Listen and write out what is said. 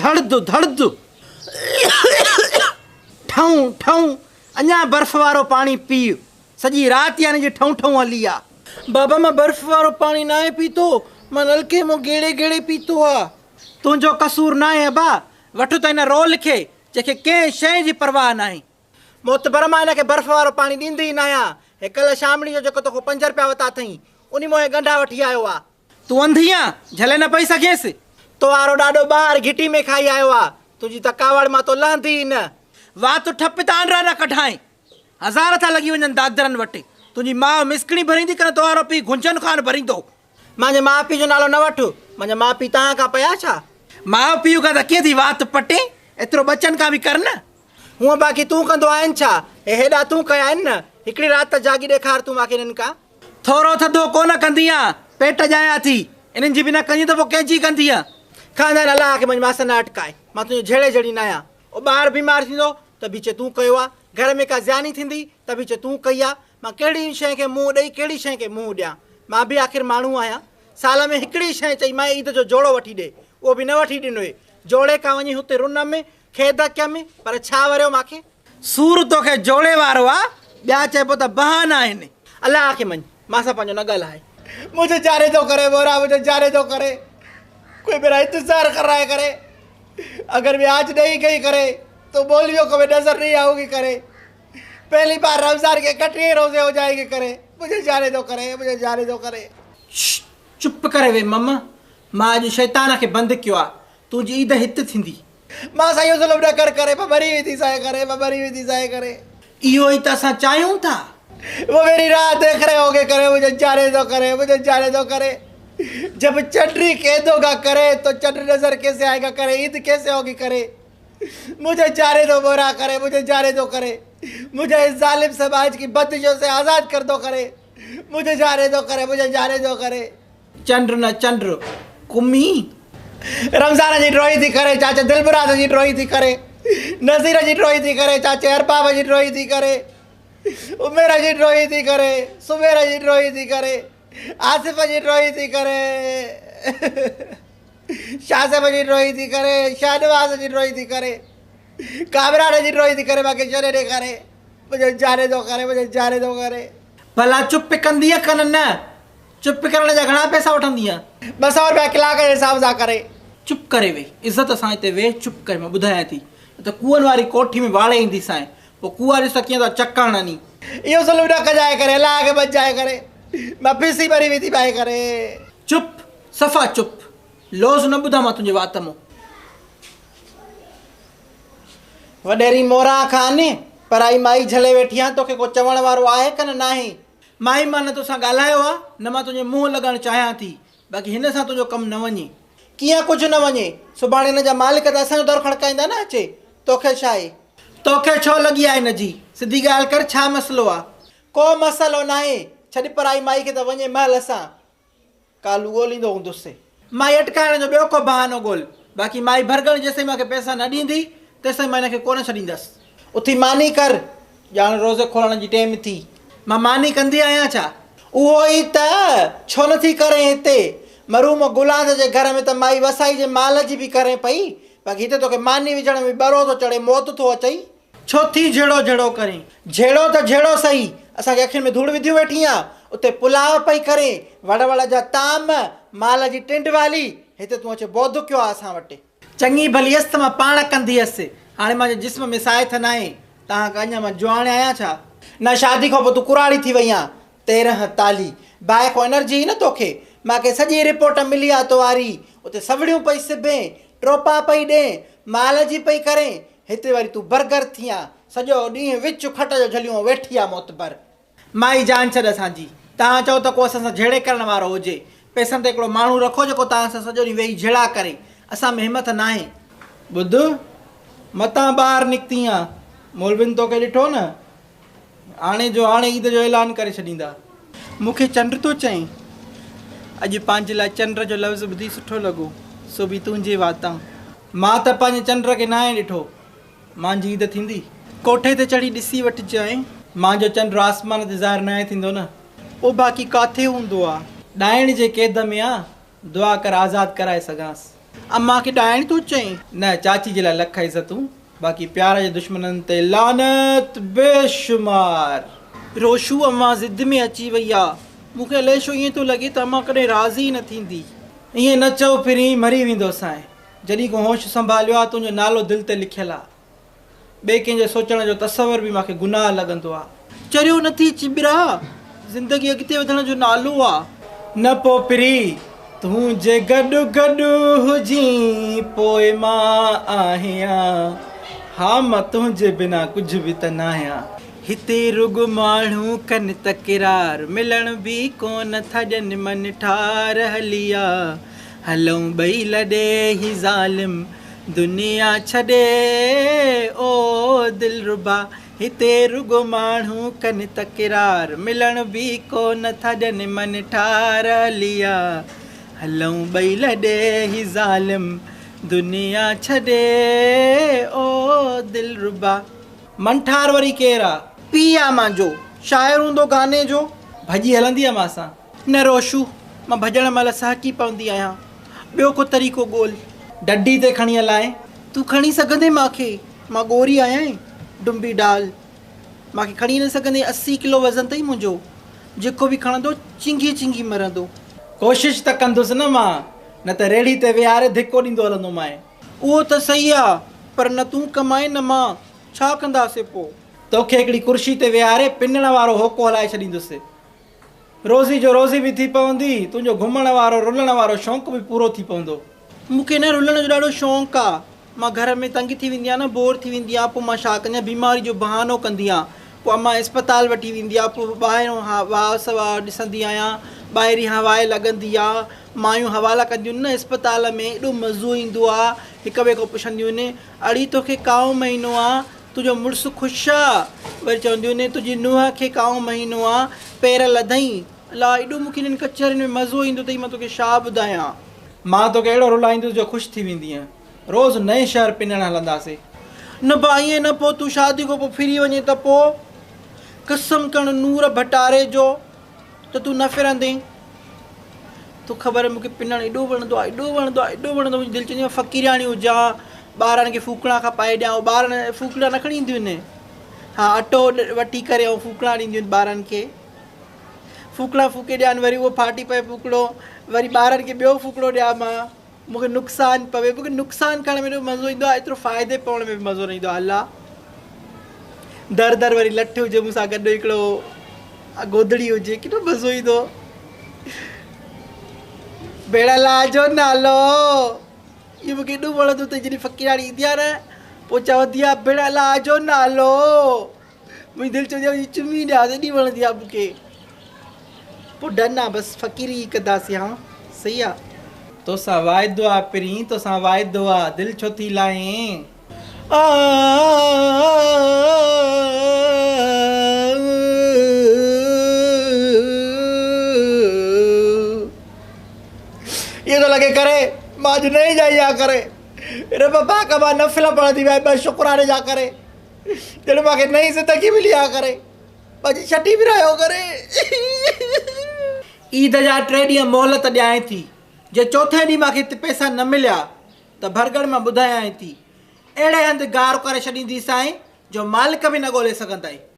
धड़धु ठऊं ठऊं अञा बर्फ वारो पानी पीउ सॼी राति यानी जे ठऊं ठऊं हली आहे। बाबा मां बर्फ वारो पानी ना आहे पीतो, मां नलके मां गेड़े गेड़े पीतो आहे। तुंहिंजो कसूर न आहे अबा, वठो त हिन रोल खे जंहिंखे कंहिं शइ जी परवाह न आहे। मोतबर मां हिनखे बर्फ वारो पानी ॾींदी ई न आहियां। हे कल्ह शामणी जो जेको तोखे 5 रुपया वरिता अथई उन मों गंढा वठी आयो आहे। तूं अंधी आहे, झले न पई सघेसि। तो वारो ॾाढो ॿाहिरि घिटी में खाई आयो आहे, तुंहिंजी तकावड़ मां तो लहंदी ई न। वाह तूं ठप तांडरा न कढाए, 1000 था लॻी वञनि दागदरनि वटि। तुंहिंजी माउ मिसकणी भरींदी कर तो वारो पीउ घुंचनि खां भरींदो। मुंहिंजे माउ पीउ जो नालो न वठो, मुंहिंजा माउ पीउ तव्हां खां पिया छा? माउ पीउ खां त कीअं थी वात पटे, एतिरो बचनि खां बि कर न। हूअं बाक़ी तूं कंदो आहिनि छा? हेॾा तूं कया आहिनि न। हिकिड़ी राति त जागी ॾेखार तूं मूंखे हिननि खां। थोरो थधो कोन कंदी आहियां, पेट जाया थी। इन्हनि जी बि न कंदी त पोइ कंहिंजी कंदी आहे? खानदान अलाह खे मुंहिंजी मास न अटकाए, मां तुंहिंजो झेड़े जहिड़ी न आहियां। ओ ॿार बीमार थींदो त बि चे तूं कयो आहे, घर में का ज़्यानी थींदी त बि चे तूं कई आहे। मां कहिड़ी शइ खे मुंहुं ॾेई कहिड़ी शइ खे मुंहुं ॾियां? मां बि आख़िर माण्हू आहियां। साल में हिकिड़ी शइ चई मां ईद जो जोड़ो वठी ॾे, उहो बि न वठी ॾिनोए। जोड़े खां वञी हुते रुन में खेदक में, पर छा वरियो मूंखे? सूर तोखे जोड़े वारो आहे, ॿिया चइबो त बहाना आहिनि। अलाह खे मञ, मां सां पंहिंजो न ॻाल्हाए। मुझे जारे तो करे बोरा, मुझे जारे तो करे। कोई मेरा इंतजार कर रहा है करे। अगर मैं आज नहीं गई करे तो बोलियों को मैं नजर नहीं आऊंगी करे। पहली बार रमजान के कटरे रोजे हो जाएंगे करे। मुझे जाने दो करे, मुझे जाने दो करे। चुप करे वे मम्मा, मां अॼु शैतान खे बंदि कयो आहे। तुंहिंजी ईद हिते थींदी। मां सां इहो ज़ुल्म न कर करे, मां मरी वेंदी साए करे, मां मरी वेंदी साए करे। इहो ई त असां चाहियूं था। वो मेरी राह देख रहे होगे करे, मुझे जाने दो करे, मुझे जाने दो करे। जब चटरी कैदोगा करे तो चटरी नजर कैसे आएगा करे, ईद कैसे होगी करे। मुझे जाने दो बोरा करे, मुझे जाने दो करे। मुझे इस जालिम समाज की बंदिशों से आज़ाद कर दो करे। मुझे जाने दो करे, मुझे जाने दो करे। चंद्र न चंद्र कुमी रमज़ान जी ड्रॉई थी करे, चाचा दिलबराद जी ड्रॉई थी करे, नज़ीर जी ड्रॉई थी करे, चाचे अरबाब जी ड्रॉई थी करे, उमेर जी ड्रॉई थी करे, सुमेर जी ड्रॉई थी करे, आसिफ जी ड्रॉई थी करे, शासिफ जी ड्रॉई थी करे, शाहनवाज जी ड्रॉई थी करे, कामरान जी ड्रॉई थी करे। बाक़ी शरे ॾेखारे, मुझे जाने दो करे, मुझे जाने दो करे। भला चुप कंदी आहे कन न? चुप करण जा घणा पैसा वठंदी आहे? 200 रुपया कलाक जे हिसाब सां करे। चुप करे वे, इज़त सां हिते वे, चुप करे। मां ॿुधायां थी त कुअनि वारी कोठी में वाड़े ईंदी सां, पोइ कुआ ॾिस कीअं था चकण नी। इहो ज़ुल्म न कजाए करे, अलाह खे बचाए करे। मां फीसी भरी वेंदी पाए करे। चुप, सफ़ा चुप। लोज़ न ॿुधां मां तुंहिंजे वात मां। वॾेरी मोरा खाने पराई माई झले वेठी आहे, तोखे को चवण वारो आहे कन नाहे? माई मां न तोसां ॻाल्हायो आहे, न मां तुंहिंजे मुंहुं लॻणु चाहियां थी। बाक़ी हिन सां तुंहिंजो कमु न वञे। कीअं कुझु न वञे? सुभाणे हिन जा मालिक त असांजो दर खड़काईंदा न अचे। तोखे छा आहे? तोखे छो लॻी आहे हिन जी? सिधी ॻाल्हि कर, छा मसइलो आहे? को मसइलो न आहे। छॾ पराई माई खे त वञे महल सां। कालू ॻोल्हींदो हूंदुसि। माई अटकाइण जो ॿियो को बहानो ॻोल्ह। बाक़ी माई भरगण जेसिताईं मूंखे पैसा न ॾींदी तेसिताईं मां हिनखे कोन छॾींदसि। उथी मानी कर, ॼाण रोज़े खोलण जी टाइम थी। मां मानी कंदी आहियां छा? उहो ई त छो नथी करे हिते? मरूम गुलाद जे घर में त माई वसाई जे माल जी बि करे पई, बाक़ी हिते तोखे मानी विझण में ॿरो थो चढ़े, मौत थो अचई। छो थी झेड़ो झेड़ो करे? झेड़ो त झेड़ो सही, असांखे अखियुनि में धूड़ विधियूं वेठी आहे। उते पुलाव पई करे, वड़ वड़ जा ताम, माल जी टिंड वाली। हिते तूं अचे बौध कयो आहे असां वटि। चङी भली हुअसि त मां पाण कंदी हुअसि। हाणे मुंहिंजे जिस्म में साइथ न आहे। तव्हां अञा मां जुआणे आहियां छा? न शादी खां पोइ तूं कुराड़ी थी वई आहे। 13 ताली बाहि को एनर्जी न तोखे। मूंखे सॼी रिपोर्ट मिली आहे तो वारी। उते सवड़ियूं पई सिबे, ट्रोपा पई ॾे, माल जी पई करे। हिते वरी तूं बर्गर थी आहे। सॼो ॾींहुं विच खट जो झलियूं वेठी आहे मोतबर। माई जान छॾ असांजी। तव्हां चओ त को असां सां झेड़े करण वारो हुजे, पैसनि ते हिकिड़ो माण्हू रखो जेको तव्हां सां सॼो ॾींहुं वेही झेड़ा करे। असां में हिमत न आहे। ॿुध, मतां ॿाहिरि निकिती आहे। मौलविन तोखे ॾिठो न, हाणे जो हाणे ईद जो ऐलान करे छॾींदा। मूंखे चंड थो चई। अॼु पंहिंजे लाइ चंड जो लफ़्ज़ ॿुधी सुठो लॻो, सो बि तुंहिंजे वातां। मां त पंहिंजे चंड खे न आहे ॾिठो। मुंहिंजी ईद थींदी कोठे ते चढ़ी ॾिसी वठिजांइ। मुंहिंजो चंड आसमान ते ज़ाहिर न आहे थींदो न, पोइ बाक़ी किथे हूंदो आहे? ॾाइण जे क़ैद में आहे। दुआ कर आज़ादु कराए सघांसि। अम्मा खे ॾाइण तूं चईं? न, चाची जे लाइ लख इज़तूं, बाक़ी प्यार जे दुश्मननि ते लानत बेशुमार। रोशू, अम्मा ज़िद में अची वई आहे। मूंखे अलाए छो ईअं थो लॻे त अम्मा कॾहिं राज़ी न थींदी। ईअं न चओ फिरी, मरी वेंदो असां। जॾहिं को होश संभालियो आहे तुंहिंजो नालो दिलि ते लिखियलु आहे। ॿिए कंहिंजे सोचण जो तसवर बि मूंखे गुनाह लॻंदो आहे। चरियो नथी चिबिरा, ज़िंदगी अॻिते वधण जो नालो आहे। न पोइ फिरी, तूं जे गॾु गॾु हुजी पोइ मां आहियां। हा, मां तुंहिंजे बिना कुझु बि त न आहियां। हिते रुॻो माण्हू कनि तकरार, मिलण बि कोन था ॼनि, मन ठार हलिया। हलूं ॿई लॾे ही ज़ालिम दुनिया छॾे, ओ दिलरुबा। हिते रुॻो माण्हू कनि तकरार, मिलण बि कोन था ॼनि, मन ठार हलिया। हलूं ॿई लॾे ही ज़ालिम दुनिया छॾे, ओ दिलरुबा। मनठार वरी केरु आहे? पीउ आहे मुंहिंजो, शाइर हूंदो गाने जो। भॼी हलंदी आहे मां सां? न रोशू, मां भॼण महिल सहकी पवंदी आहियां। ॿियो को तरीक़ो ॻोल्ह। डडी ते खणी हलाए? तूं खणी सघंदे मूंखे? मां ॻोरी आहियां डुंबी डाल। मूंखे खणी न सघंदे? 80 किलो वज़न अथई मुंहिंजो। जेको बि खणंदो चिंगी चिंगी मरंदो। कोशिशि त कंदुसि न मां, न त रेड़ी ते विहारे धिको ॾींदो हलंदोमांइ। उहो त सही आहे, पर न तूं कमाए न मां, छा कंदासीं पोइ? तोखे हिकिड़ी कुर्सी ते विहारे पिनण वारो होको हलाए छॾींदुसि। रोज़ी जो रोज़ी बि थी पवंदी, तुंहिंजो घुमण वारो रुलण वारो शौक़ु बि पूरो थी पवंदो। मूंखे न रुलण जो ॾाढो शौक़ु आहे। मां घर में तंग थी वेंदी आहियां न, बोर थी वेंदी आहे, पोइ मां छा कंदी आहियां, बीमारी जो बहानो कंदी आहियां। पोइ अम्मा अस्पताल वठी वेंदी आहे, पोइ ॿाहिरों हवा सवा ॾिसंदी आहियां, ॿाहिरी हवा लॻंदी आहे। मायूं हवाला कंदियूं आहिनि न अस्पताल में, एॾो मज़ो ईंदो आहे। हिक ॿिए खां पुछंदियूं आहिनि, अड़ी तोखे काओ महीनो आहे, तुंहिंजो मुड़ुसु ख़ुशि आहे? वरी चवंदियूं आहिनि, तुंहिंजी नुंहं खे काओ महीनो आहे, पेर लधई। अलाह, एॾो मूंखे हिननि कचरियुनि में मज़ो ईंदो अथई, मां तोखे छा ॿुधायां। मां तोखे अहिड़ो रुलाईंदुसि जो ख़ुशि थी वेंदीअ। रोज़ु नए शहर पिनण हलंदासीं। न भाई, ईअं न, पोइ तूं शादी खां पोइ फिरी वञे त पोइ? कसम करण नूर भटारे जो त तूं न फिरंदे। तूं ख़बर, मूंखे पिनणु एॾो वणंदो आहे, एॾो वणंदो आहे, एॾो वणंदो आहे। मुंहिंजी दिलि चवंदी आहे फ़क़ीराणी हुजां, ॿारनि खे फूकणा खां पाए ॾियां। ॿार फूकणा न खणी ईंदियूं आहिनि? हा, अटो वठी करे ऐं फूकणा ॾींदियूं आहिनि ॿारनि खे। फूकणा फूके ॾियानि, वरी उहो फाटी पए फूकणो, वरी ॿारनि खे ॿियो फूकणो ॾियां मां। मूंखे नुक़सानु पवे, मूंखे नुक़सानु करण में एॾो मज़ो ईंदो आहे, एतिरो फ़ाइदे पवण में बि मज़ो न ईंदो आहे। अलाह, दर दर वरी लठ हुजे मूंसां गॾु, हिकिड़ो गोदड़ी हुजे, केॾो मज़ो ईंदो। बेड़ला जो नालो, इहो मूंखे एॾो वणंदो अथई। जॾहिं फ़क़ीराणी ईंदी आहे न, पोइ चवंदी आहे बेड़ला जो नालो, मुंहिंजी दिलि चवंदी आहे चुमी ॾियां, एॾी वणंदी आहे मूंखे। पोइ डन आहे, बसि फ़क़ीरी कंदासीं। हा, सही आहे। तोसां वाइदो आहे पिरी, तोसां वाइदो आहे, दिलि छो थी लाएं? ये तो लगे करे मां अॼु नहीं जाइया करे, रब पाक मां नफ़िल पढ़ंदी विया, ॿ शुक्राने जा करे, ॼण मूंखे नई ज़िंदगी मिली आहे करे, अॼु छटी बि रहियो करे। ईद जा 3 ॾींहं मोहलत ॾियां थी। जे चौथे ॾींहुं मूंखे पैसा न मिलिया त भरगड़ मां ॿुधायां थी, अहिड़े हंधि गार करे छॾींदीसांइ जो मालिक बि न ॻोल्हे सघंदाई।